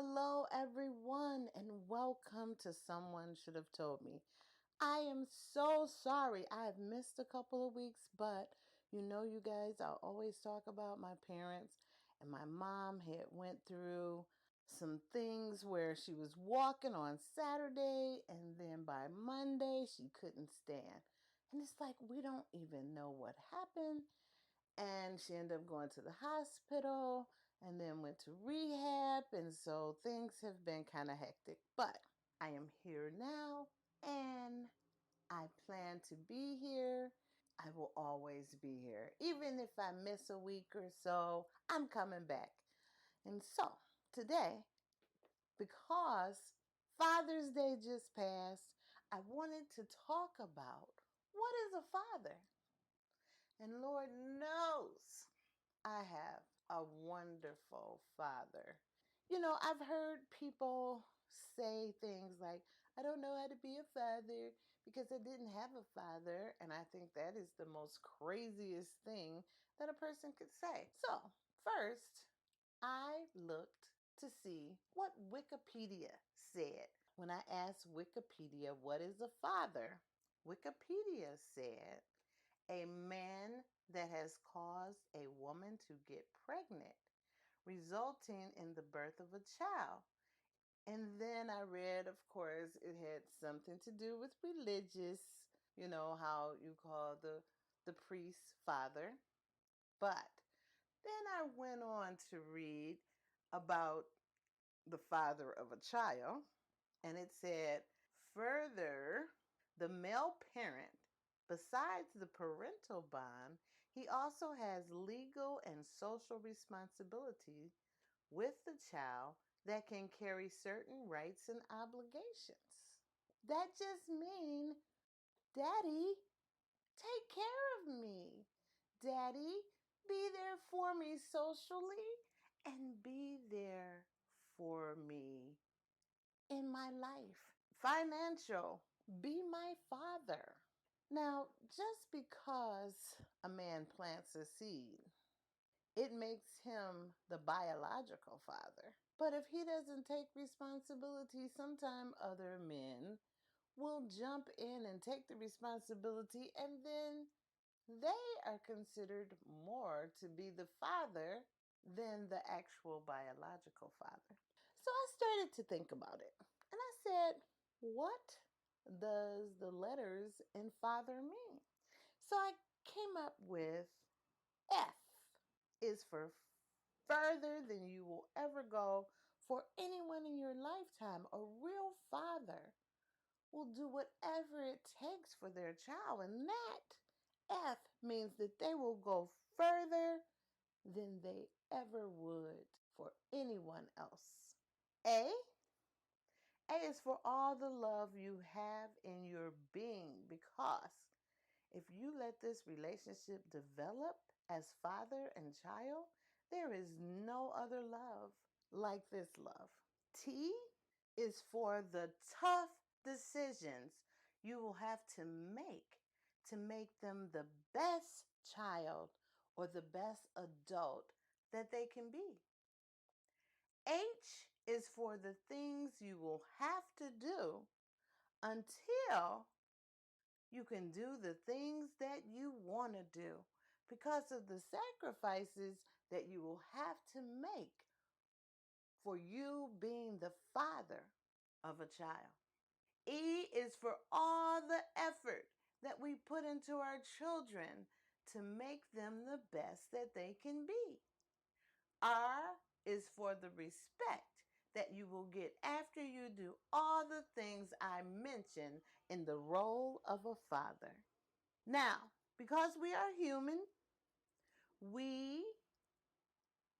Hello, everyone, and welcome to Someone Should Have Told Me. I am so sorry I have missed a couple of weeks, but you guys, I always talk about my parents, and my mom had went through some things where she was walking on Saturday, and then by Monday she couldn't stand. And it's like we don't even know what happened, and she ended up going to the hospital and then went to rehab, and so things have been kind of hectic, but I am here now, and I plan to be here. I will always be here. Even if I miss a week or so, I'm coming back. And so today, because Father's Day just passed, I wanted to talk about what is a father. And Lord knows I have a wonderful father. I've heard people say things like, I don't know how to be a father because I didn't have a father. And I think that is the most craziest thing that a person could say. So, first, I looked to see what Wikipedia said. When I asked Wikipedia, what is a father? Wikipedia said, a man that has caused a woman to get pregnant, resulting in the birth of a child. And then I read, of course, it had something to do with religious, how you call the priest father. But then I went on to read about the father of a child, and it said, further, the male parent, besides the parental bond, he also has legal and social responsibility with the child that can carry certain rights and obligations. That just means, Daddy, take care of me. Daddy, be there for me socially and be there for me in my life. Financial, be my father. Now, just because a man plants a seed, it makes him the biological father. But if he doesn't take responsibility, sometime other men will jump in and take the responsibility, and then they are considered more to be the father than the actual biological father. So I started to think about it. And I said, what does the letters in father mean? So I came up with F is for further than you will ever go for anyone in your lifetime. A real father will do whatever it takes for their child. And that F means that they will go further than they ever would for anyone else. A A is for all the love you have in your being, because if you let this relationship develop as father and child, there is no other love like this love. T is for the tough decisions you will have to make them the best child or the best adult that they can be. H is for the things you will have to do until you can do the things that you want to do because of the sacrifices that you will have to make for you being the father of a child. E is for all the effort that we put into our children to make them the best that they can be. R is for the respect that you will get after you do all the things I mentioned in the role of a father. Now, because we are human, we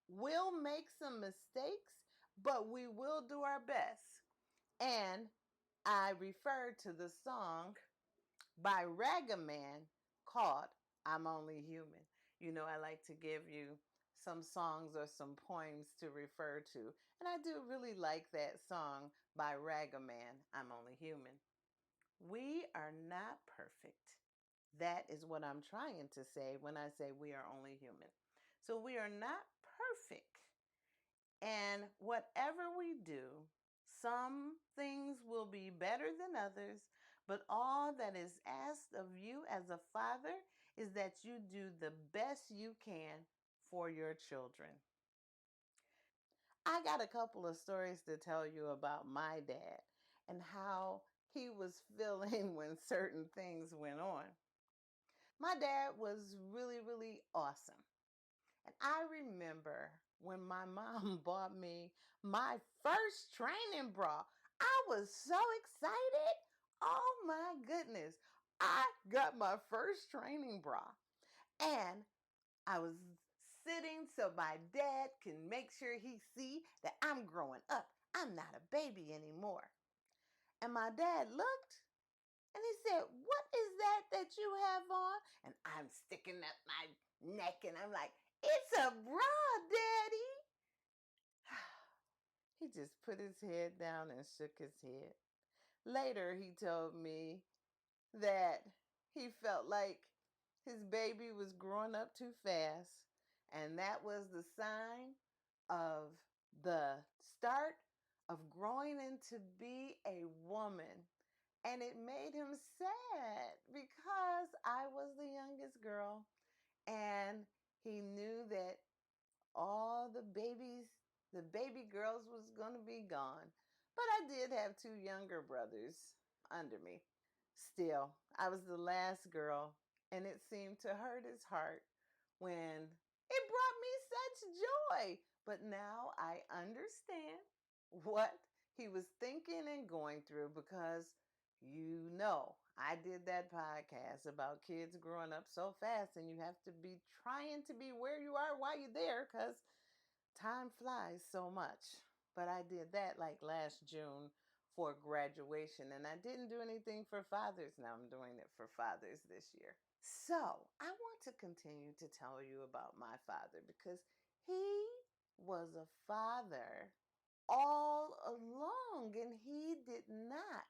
will make some mistakes, but we will do our best. And I refer to the song by Ragaman called I'm Only Human. I like to give you some songs or some poems to refer to. And I do really like that song by Ragaman, I'm Only Human. We are not perfect. That is what I'm trying to say when I say we are only human. So we are not perfect And whatever we do, some things will be better than others, but all that is asked of you as a father is that you do the best you can for your children. I got a couple of stories to tell you about my dad and how he was feeling when certain things went on. My dad was really, really awesome. And I remember when my mom bought me my first training bra. I was so excited. Oh my goodness. I got my first training bra. And I was sitting so my dad can make sure he see that I'm growing up. I'm not a baby anymore. And my dad looked and he said, "What is that that you have on?" And I'm sticking up my neck and I'm like, "It's a bra, Daddy." He just put his head down and shook his head. Later, he told me that he felt like his baby was growing up too fast, and that was the sign of the start of growing into be a woman. And it made him sad because I was the youngest girl, and he knew that all the baby girls was going to be gone. But I did have two younger brothers under me. Still, I was the last girl, and it seemed to hurt his heart when it brought me such joy. But now I understand what he was thinking and going through because I did that podcast about kids growing up so fast, and you have to be trying to be where you are while you're there because time flies so much. But I did that like last June for graduation, and I didn't do anything for fathers. Now I'm doing it for fathers this year. So I want to continue to tell you about my father because he was a father all along and he did not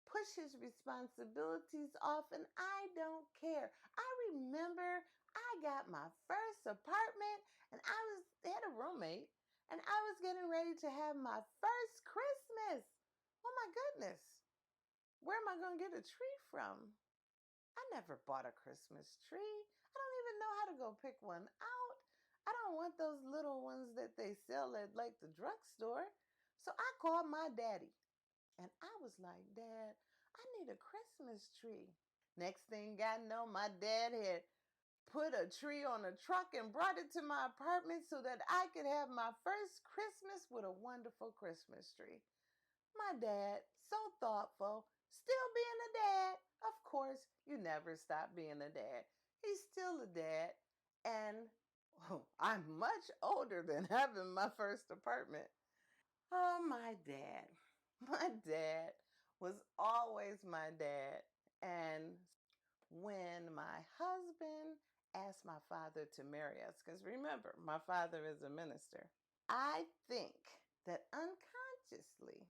push his responsibilities off, and I don't care. I remember I got my first apartment and I had a roommate and I was getting ready to have my first Christmas. Oh my goodness. Where am I going to get a tree from? I never bought a Christmas tree. I don't even know how to go pick one out. I don't want those little ones that they sell at like the drugstore. So I called my daddy and I was like, "Dad, I need a Christmas tree." Next thing I know, my dad had put a tree on a truck and brought it to my apartment so that I could have my first Christmas with a wonderful Christmas tree. My dad, so thoughtful, still being a dad. Of course, you never stop being a dad. He's still a dad. And I'm much older than having my first apartment. Oh, my dad. My dad was always my dad. And when my husband asked my father to marry us, because remember, my father is a minister, I think that unconsciously,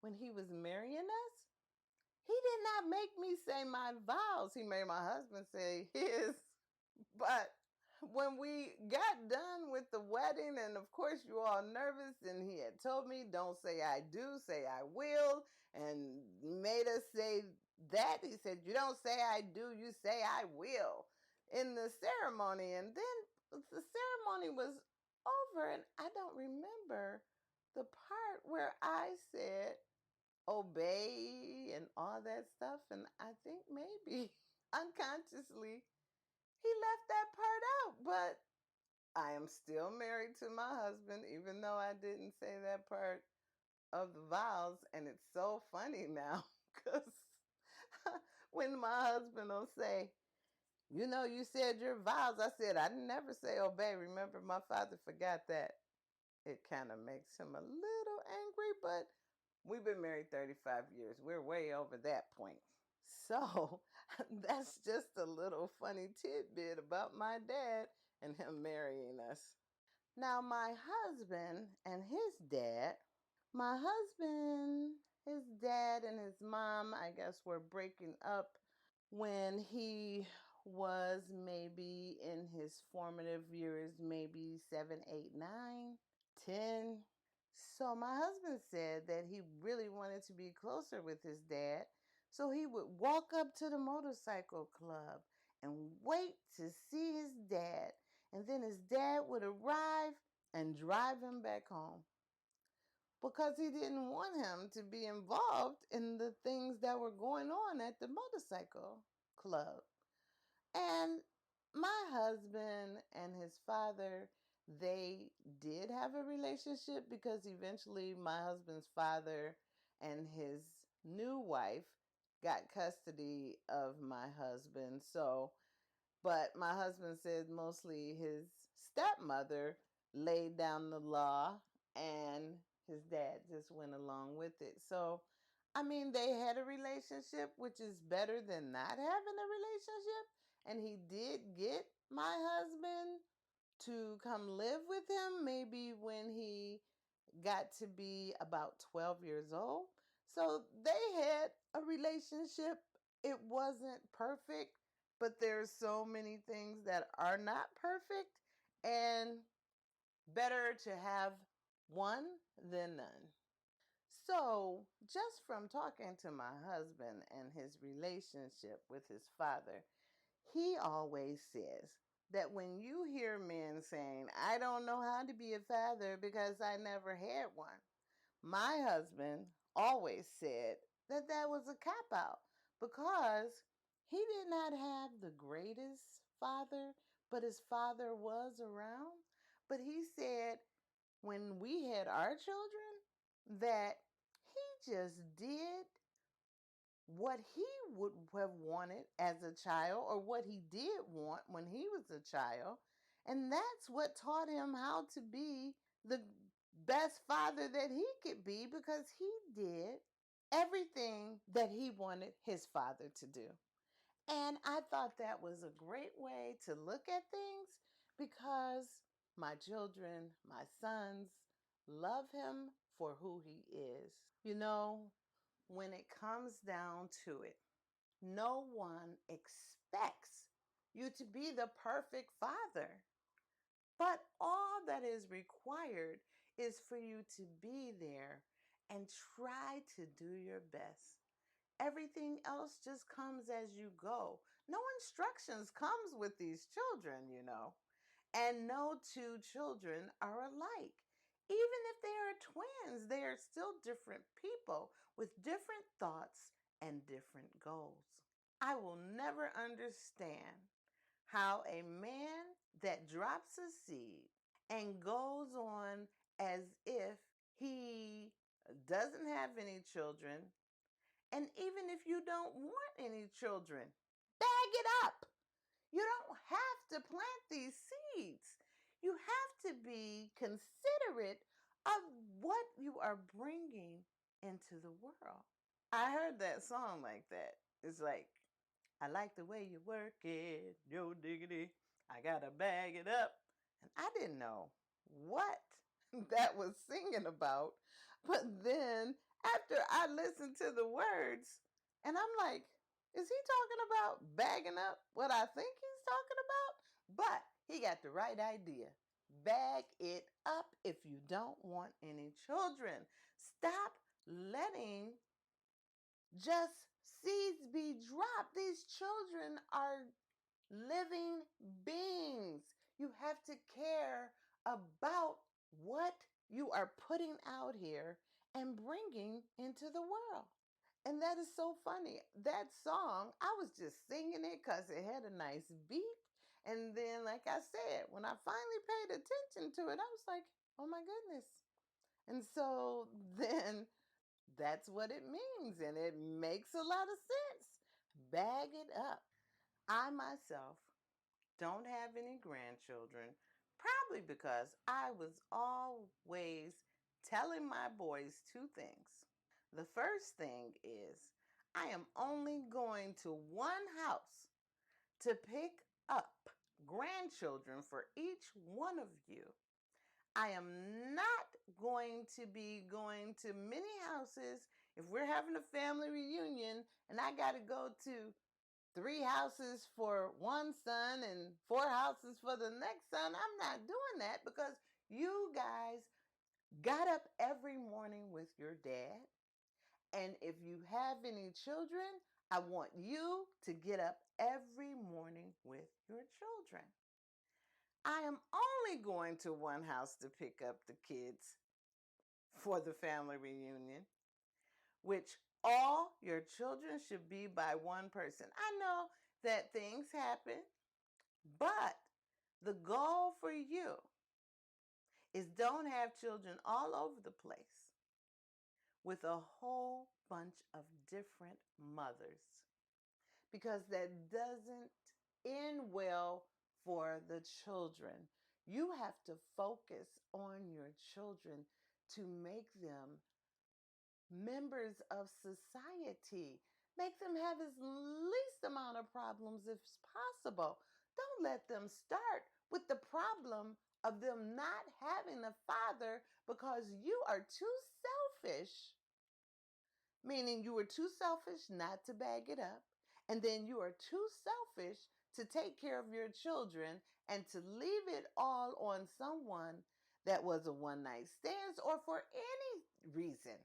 when he was marrying us, he did not make me say my vows. He made my husband say his. But when we got done with the wedding, and of course you all nervous, and he had told me, "Don't say I do, say I will," and made us say that. He said, "You don't say I do, you say I will," in the ceremony. And then the ceremony was over, and I don't remember the part where I said obey and all that stuff. And I think maybe unconsciously he left that part out, but I am still married to my husband, even though I didn't say that part of the vows. And it's so funny now because when my husband will say, "You said your vows," I said, "I never say obey. Remember, my father forgot that." It kind of makes him a little angry, but we've been married 35 years. We're way over that point. So that's just a little funny tidbit about my dad and him marrying us. Now, my husband and his dad, my husband, his dad, and his mom, I guess, were breaking up when he was maybe in his formative years, maybe 7, 8, 9. 10. So my husband said that he really wanted to be closer with his dad. So he would walk up to the motorcycle club and wait to see his dad. And then his dad would arrive and drive him back home because he didn't want him to be involved in the things that were going on at the motorcycle club. And my husband and his father, they did have a relationship because eventually my husband's father and his new wife got custody of my husband. So, but my husband said mostly his stepmother laid down the law and his dad just went along with it. So, I mean, they had a relationship, which is better than not having a relationship. And he did get my husband to come live with him maybe when he got to be about 12 years old. So they had a relationship. It wasn't perfect, but there's so many things that are not perfect, and better to have one than none. So, just from talking to my husband and his relationship with his father, he always says that when you hear men saying, I don't know how to be a father because I never had one, my husband always said that that was a cop out because he did not have the greatest father, but his father was around. But he said when we had our children that he just did what he would have wanted as a child or what he did want when he was a child. And that's what taught him how to be the best father that he could be because he did everything that he wanted his father to do. And I thought that was a great way to look at things because my children, my sons, love him for who he is. You know, when it comes down to it, no one expects you to be the perfect father. But all that is required is for you to be there and try to do your best. Everything else just comes as you go. No instructions comes with these children, you know. And no two children are alike. Even if they are twins, they are still different people with different thoughts and different goals. I will never understand how a man that drops a seed and goes on as if he doesn't have any children, and even if you don't want any children, bag it up. You don't have to plant these seeds. You have to be considerate of what you are bringing into the world. I heard that song like that. It's like, I like the way you work it, yo diggity. I gotta bag it up. And I didn't know what that was singing about. But then after I listened to the words, and I'm like, is he talking about bagging up what I think he's talking about? But he got the right idea. Bag it up if you don't want any children. Stop letting just seeds be dropped. These children are living beings. You have to care about what you are putting out here and bringing into the world. And that is so funny. That song, I was just singing it because it had a nice beat. And then, like I said, when I finally paid attention to it, I was like, oh my goodness. And so then that's what it means. And it makes a lot of sense. Bag it up. I myself don't have any grandchildren, probably because I was always telling my boys two things. The first thing is, I am only going to one house to pick up grandchildren for each one of you. I am not going to be going to many houses if we're having a family reunion and I got to go to 3 houses for one son and 4 houses for the next son. I'm not doing that because you guys got up every morning with your dad. And if you have any children, I want you to get up every morning with your children. I am only going to one house to pick up the kids for the family reunion, which all your children should be by one person. I know that things happen, but the goal for you is don't have children all over the place with a whole bunch of different mothers, because that doesn't end well for the children. You have to focus on your children to make them members of society. Make them have as least amount of problems as possible. Don't let them start with the problem of them not having a father because you are too selfish, meaning you were too selfish not to bag it up, and then you are too selfish to take care of your children and to leave it all on someone that was a one night stand or for any reason.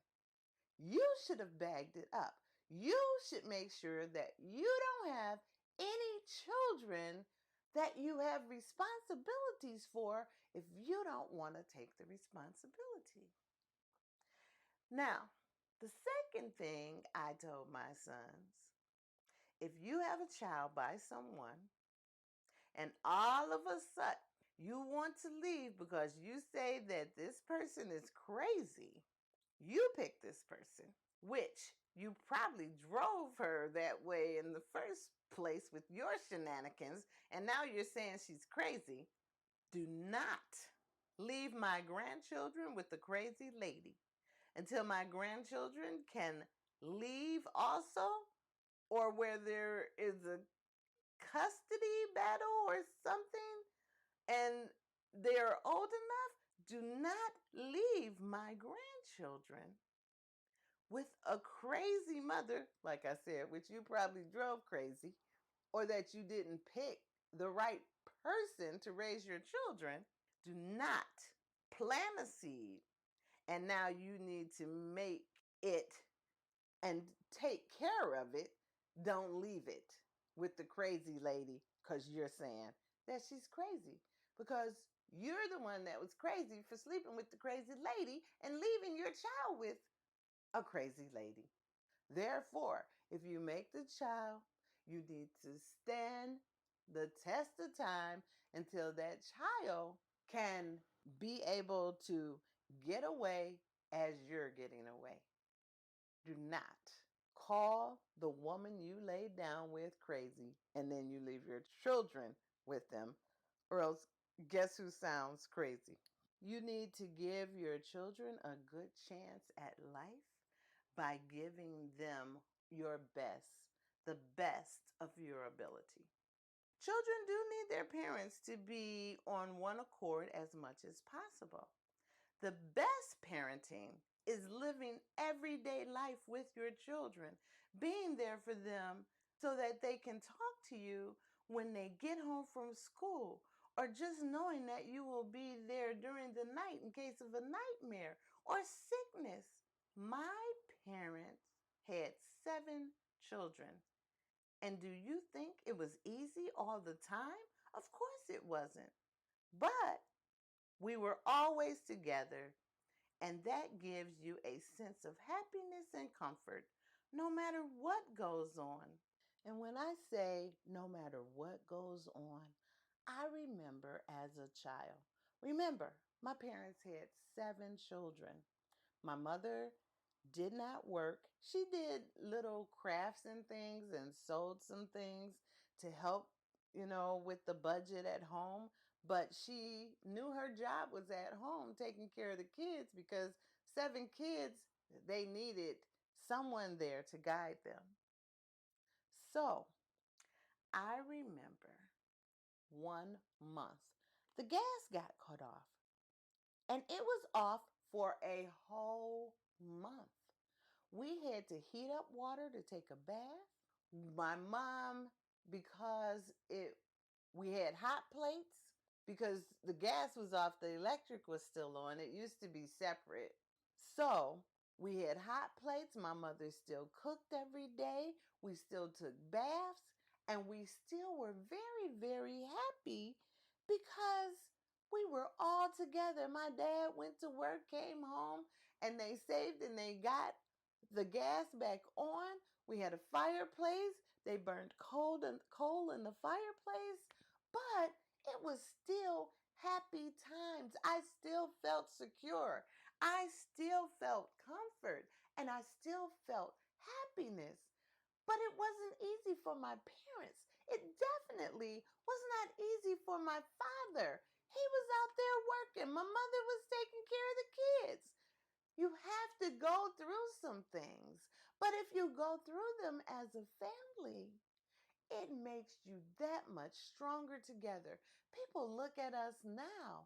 You should have bagged it up. You should make sure that you don't have any children that you have responsibilities for if you don't want to take the responsibility. Now, the second thing I told my sons, if you have a child by someone and all of a sudden you want to leave because you say that this person is crazy, you pick this person, which you probably drove her that way in the first place with your shenanigans, and now you're saying she's crazy. Do not leave my grandchildren with the crazy lady until my grandchildren can leave also, or where there is a custody battle or something and they're old enough. Do not leave my grandchildren with a crazy mother, like I said, which you probably drove crazy, or that you didn't pick the right person to raise your children. Do not plant a seed and now you need to make it and take care of it. Don't leave it with the crazy lady because you're saying that she's crazy. Because you're the one that was crazy for sleeping with the crazy lady and leaving your child with a crazy lady. Therefore, if you make the child, you need to stand the test of time until that child can be able to get away as you're getting away. Do not call the woman you laid down with crazy and then you leave your children with them, or else guess who sounds crazy? You need to give your children a good chance at life by giving them your best, the best of your ability. Children do need their parents to be on one accord as much as possible. The best parenting is living everyday life with your children, being there for them so that they can talk to you when they get home from school, or just knowing that you will be there during the night in case of a nightmare or sickness. My parents had 7 children. And do you think it was easy all the time? Of course it wasn't. But we were always together, and that gives you a sense of happiness and comfort no matter what goes on. And when I say no matter what goes on, I remember as a child. Remember, my parents had 7 children. My mother did not work. She did little crafts and things and sold some things to help, with the budget at home. But she knew her job was at home taking care of the kids because 7 kids, they needed someone there to guide them. So I remember one month the gas got cut off and it was off for a whole month. We had to heat up water to take a bath. My mom, because it we had hot plates, because the gas was off, the electric was still on. It used to be separate. So we had hot plates. My mother still cooked every day. We still took baths. And we still were very, very happy because we were all together. My dad went to work, came home, and they saved and they got the gas back on. We had a fireplace. They burned coal in the fireplace, but it was still happy times. I still felt secure. I still felt comfort and I still felt happiness. But it wasn't easy for my parents. It definitely was not easy for my father. He was out there working. My mother was taking care of the kids. You have to go through some things. But if you go through them as a family, it makes you that much stronger together. People look at us now,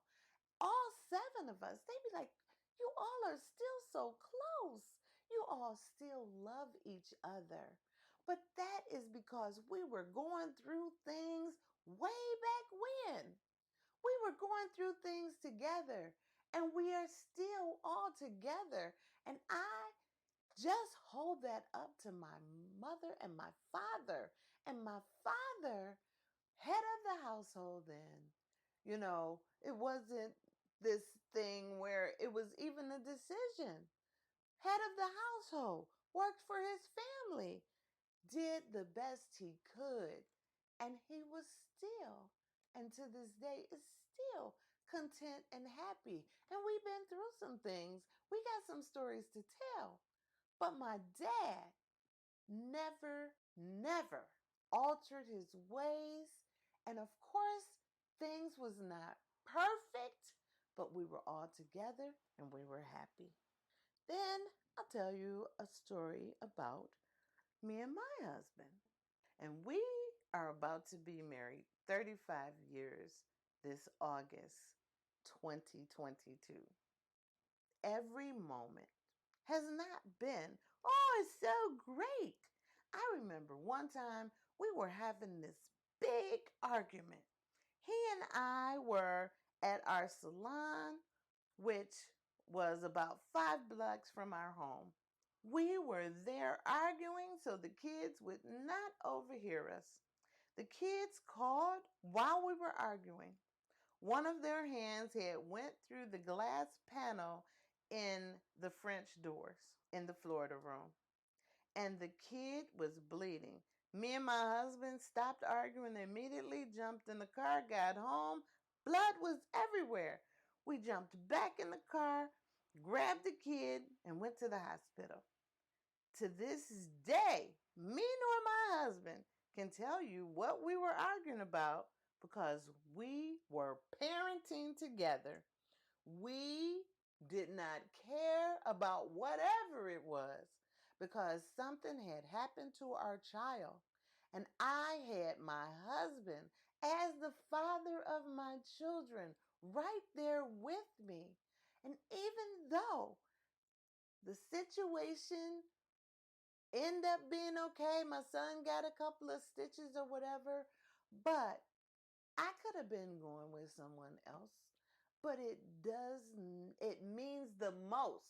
all seven of us, they be like, you all are still so close. You all still love each other. But that is because we were going through things way back when. We were going through things together, and we are still all together. And I just hold that up to my mother and my father. And my father, head of the household, then. It wasn't this thing where it was even a decision. Head of the household, worked for his family, did the best he could. And he was still, and to this day, is still content and happy. And we've been through some things. We got some stories to tell. But my dad never, never altered his ways. And of course, things was not perfect, but we were all together and we were happy. Then I'll tell you a story about me and my husband. And we are about to be married 35 years this August 2022. Every moment has not been, oh, it's so great. I remember one time we were having this big argument. He and I were at our salon, which was about 5 blocks from our home. We were there arguing so the kids would not overhear us. The kids called while we were arguing. One of their hands had went through the glass panel in the French doors in the Florida room, and the kid was bleeding. Me and my husband stopped arguing immediately, jumped in the car, got home. Blood was everywhere. We jumped back in the car, grabbed the kid, and went to the hospital. To this day, me nor my husband can tell you what we were arguing about because we were parenting together. We did not care about whatever it was because something had happened to our child. And I had my husband as the father of my children right there with me. And even though the situation ended up being okay, my son got a couple of stitches or whatever, but I could have been going with someone else, but it means the most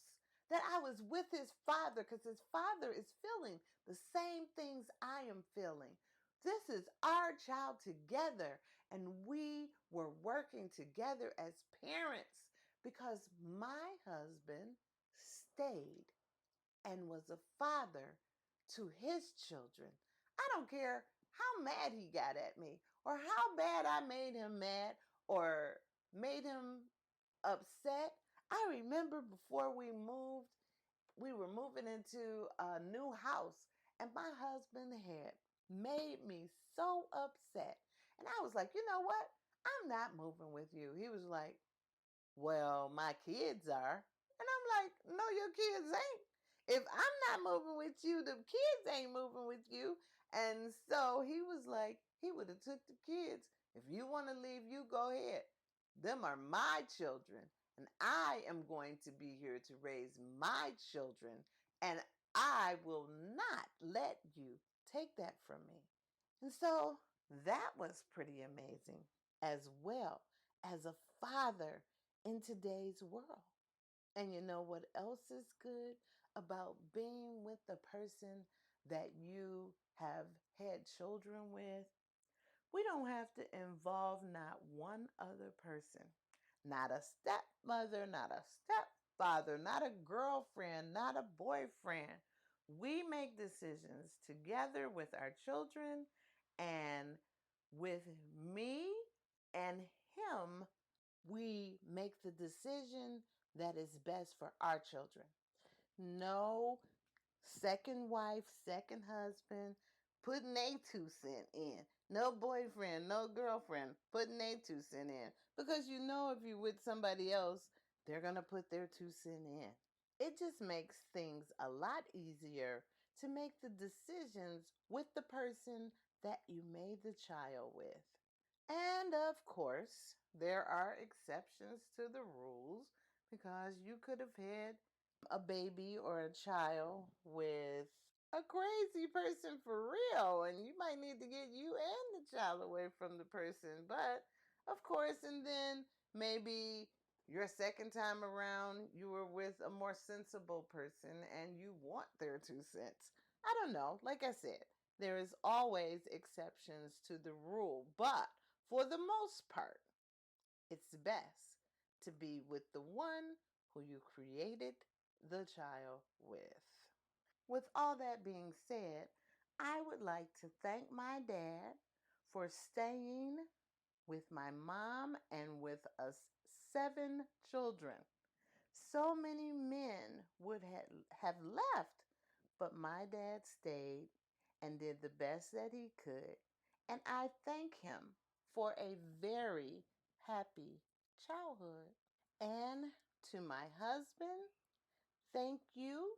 that I was with his father because his father is feeling the same things I am feeling. This is our child together, and we were working together as parents because my husband stayed and was a father to his children. I don't care how mad he got at me or how bad I made him mad or made him upset. I remember before we were moving into a new house, and my husband had made me so upset. And I was like, you know what? I'm not moving with you. He was like, well, my kids are. And I'm like, no, your kids ain't. If I'm not moving with you, the kids ain't moving with you. And so he was like, he would have took the kids. If you want to leave, you go ahead. Them are my children. And I am going to be here to raise my children. And I will not let you take that from me. And so that was pretty amazing as well as a father in today's world. And you know what else is good about being with the person that you have had children with? We don't have to involve not one other person, not a stepmother, not a stepfather, not a girlfriend, not a boyfriend. We make decisions together with our children and with me and him. We make the decision that is best for our children. No second wife, second husband, putting a 2 cent in. No boyfriend, no girlfriend putting a 2 cent in. Because you know if you're with somebody else, they're going to put their 2 cent in. It just makes things a lot easier to make the decisions with the person that you made the child with. And of course, there are exceptions to the rules because you could have had a baby or a child with a crazy person for real, and you might need to get you and the child away from the person. But of course, and then maybe your second time around, you were with a more sensible person and you want their 2 cents. I don't know. Like I said, there is always exceptions to the rule, but for the most part, it's best to be with the one who you created the child with. With all that being said, I would like to thank my dad for staying with my mom and with us 7 children. So many men would have left, but my dad stayed and did the best that he could. And I thank him for a very happy childhood. And to my husband, thank you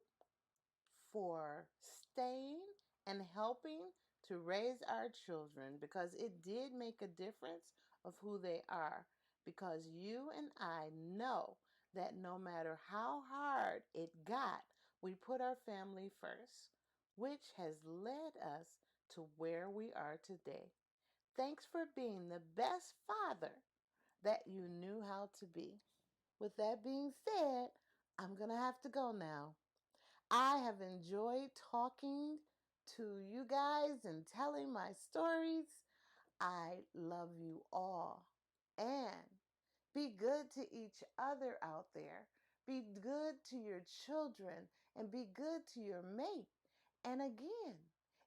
for staying and helping to raise our children because it did make a difference of who they are. Because you and I know that no matter how hard it got, we put our family first, which has led us to where we are today. Thanks for being the best father that you knew how to be. With that being said, I'm going to have to go now. I have enjoyed talking to you guys and telling my stories. I love you all. And be good to each other out there. Be good to your children and be good to your mate. And again,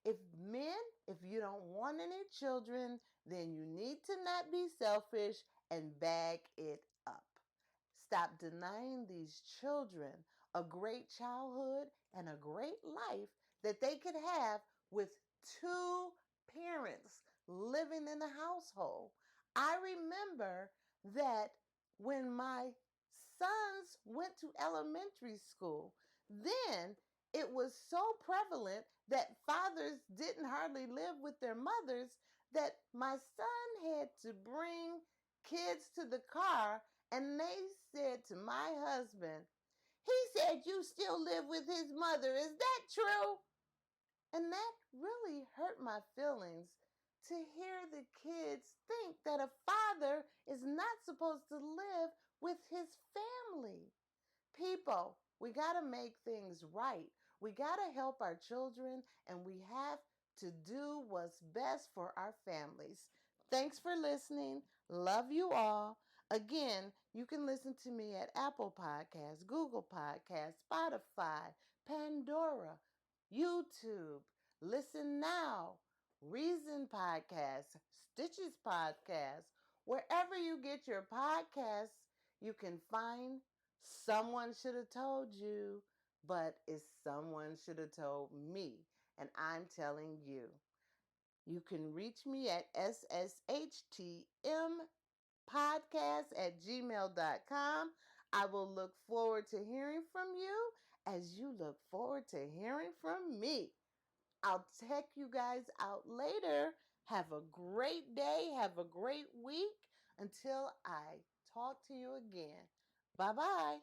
if men, if you don't want any children, then you need to not be selfish and bag it up. Stop denying these children a great childhood and a great life that they could have with 2 parents living in the household. I remember that when my sons went to elementary school, then it was so prevalent that fathers didn't hardly live with their mothers that my son had to bring kids to the car, and they said to my husband, he said you still live with his mother. Is that true? And that really hurt my feelings to hear the kids think that a father is not supposed to live with his family. People, we got to make things right. We got to help our children, and we have to do what's best for our families. Thanks for listening. Love you all. Again, you can listen to me at Apple Podcasts, Google Podcasts, Spotify, Pandora, YouTube, Listen Now, Reason Podcasts, Stitches Podcasts. Wherever you get your podcasts, you can find Someone Should Have Told You, but it's Someone Should Have Told Me. And I'm telling you. You can reach me at sshtmpodcast@gmail.com. I will look forward to hearing from you as you look forward to hearing from me. I'll check you guys out later. Have a great day. Have a great week. Until I talk to you again. Bye bye.